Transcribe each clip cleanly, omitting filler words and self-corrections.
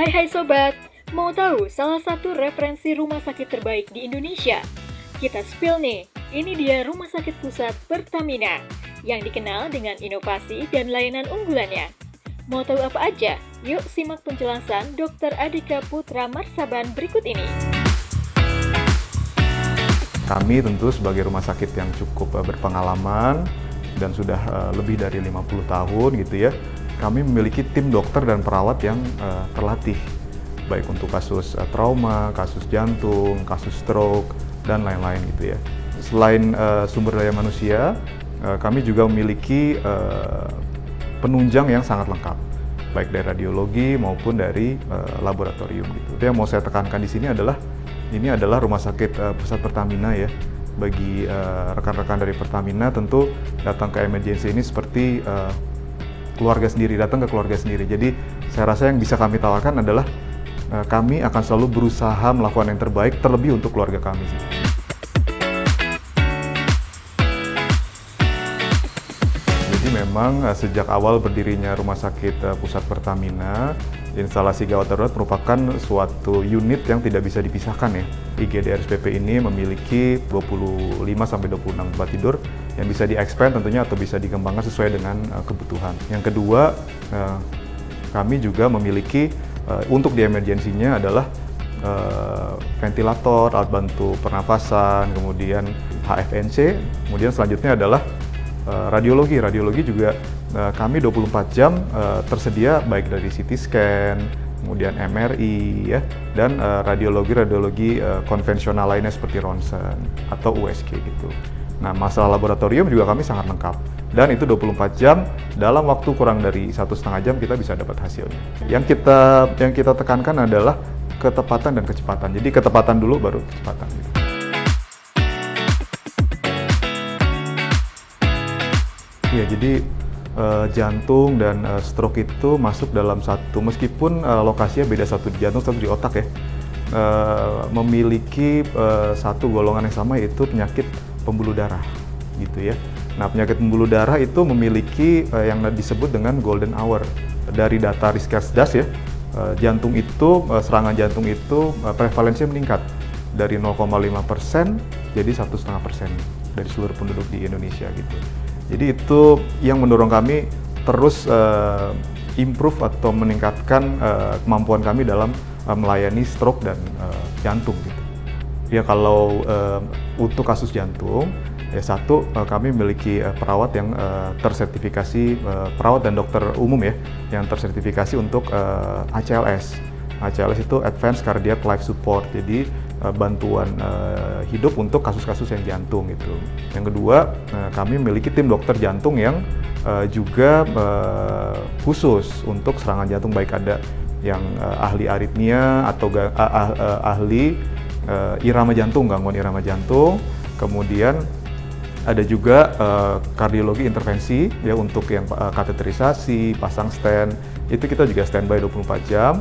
Hai sobat, mau tahu salah satu referensi rumah sakit terbaik di Indonesia? Kita spill nih, ini dia Rumah Sakit Pusat Pertamina, yang dikenal dengan inovasi dan layanan unggulannya. Mau tahu apa aja? Yuk simak penjelasan Dr. Adhika Putra Marsaban berikut ini. Kami tentu sebagai rumah sakit yang cukup berpengalaman dan sudah lebih dari 50 tahun gitu ya, kami memiliki tim dokter dan perawat yang terlatih, baik untuk kasus trauma, kasus jantung, kasus stroke, dan lain-lain gitu ya. Selain sumber daya manusia, kami juga memiliki penunjang yang sangat lengkap, baik dari radiologi maupun dari laboratorium gitu. Yang mau saya tekankan di sini adalah ini adalah Rumah Sakit Pusat Pertamina ya. Bagi rekan-rekan dari Pertamina tentu datang ke emergency ini seperti keluarga sendiri, datang ke keluarga sendiri. Jadi saya rasa yang bisa kami tawarkan adalah kami akan selalu berusaha melakukan yang terbaik terlebih untuk keluarga kami. Jadi memang sejak awal berdirinya Rumah Sakit Pusat Pertamina, instalasi gawat darurat merupakan suatu unit yang tidak bisa dipisahkan ya. IGD RSPP ini memiliki 25-26 tempat tidur yang bisa di-expand tentunya atau bisa dikembangkan sesuai dengan kebutuhan. Yang kedua, kami juga memiliki untuk di emergensinya adalah ventilator, alat bantu pernapasan, kemudian HFNC, kemudian selanjutnya adalah radiologi. Radiologi juga kami 24 jam tersedia baik dari CT scan, kemudian MRI ya, dan radiologi konvensional lainnya seperti ronsen atau USG gitu. Nah, masalah laboratorium juga kami sangat lengkap. Dan itu 24 jam, dalam waktu kurang dari 1,5 jam kita bisa dapat hasilnya. Yang kita tekankan adalah ketepatan dan kecepatan. Jadi ketepatan dulu baru kecepatan gitu. Ya, jadi jantung dan stroke itu masuk dalam satu, meskipun lokasinya beda, satu di jantung, satu di otak ya, memiliki satu golongan yang sama, yaitu penyakit pembuluh darah gitu ya. Nah, penyakit pembuluh darah itu memiliki yang disebut dengan golden hour. Dari data Riskersdas ya, jantung itu, serangan jantung itu prevalensinya meningkat dari 0,5% jadi 1,5% dari seluruh penduduk di Indonesia gitu. Jadi itu yang mendorong kami terus improve atau meningkatkan kemampuan kami dalam melayani stroke dan jantung gitu. Ya, kalau untuk kasus jantung, ya satu, kami memiliki perawat yang tersertifikasi, perawat dan dokter umum ya, yang tersertifikasi untuk ACLS. ACLS itu Advanced Cardiac Life Support, jadi bantuan hidup untuk kasus-kasus yang jantung gitu. Yang kedua, kami memiliki tim dokter jantung yang juga khusus untuk serangan jantung, baik ada yang ahli aritmia atau ahli irama jantung, gangguan irama jantung. Kemudian ada juga kardiologi intervensi ya, untuk yang kateterisasi, pasang stent, itu kita juga standby 24 jam.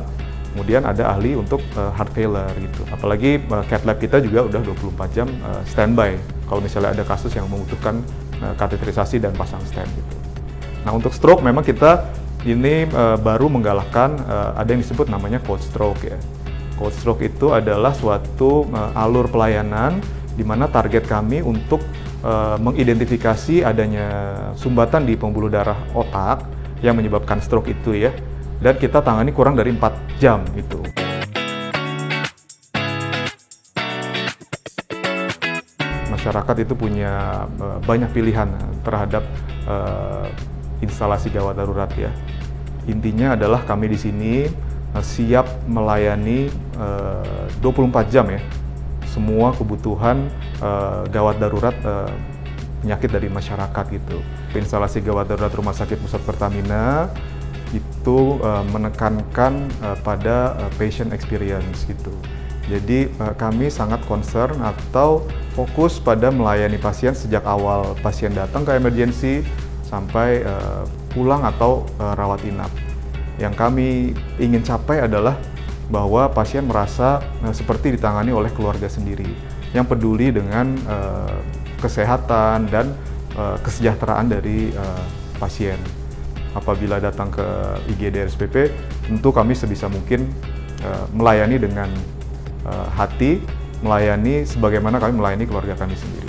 Kemudian ada ahli untuk heart failure gitu. Apalagi cath lab kita juga udah 24 jam standby kalau misalnya ada kasus yang membutuhkan kateterisasi dan pasang stent gitu. Nah, untuk stroke memang kita ini baru menggalakkan ada yang disebut namanya code stroke ya. Code stroke itu adalah suatu alur pelayanan di mana target kami untuk mengidentifikasi adanya sumbatan di pembuluh darah otak yang menyebabkan stroke itu ya, dan kita tangani kurang dari 4 jam gitu. Masyarakat itu punya banyak pilihan terhadap instalasi gawat darurat ya. Intinya adalah kami di sini siap melayani 24 jam ya, semua kebutuhan gawat darurat penyakit dari masyarakat gitu. Instalasi gawat darurat Rumah Sakit Pusat Pertamina itu menekankan pada patient experience gitu. Jadi kami sangat concern atau fokus pada melayani pasien sejak awal pasien datang ke emergency sampai pulang atau rawat inap. Yang kami ingin capai adalah bahwa pasien merasa seperti ditangani oleh keluarga sendiri yang peduli dengan kesehatan dan kesejahteraan dari pasien. apabila datang ke IGD RSPP, tentu kami sebisa mungkin melayani dengan hati, melayani sebagaimana kami melayani keluarga kami sendiri.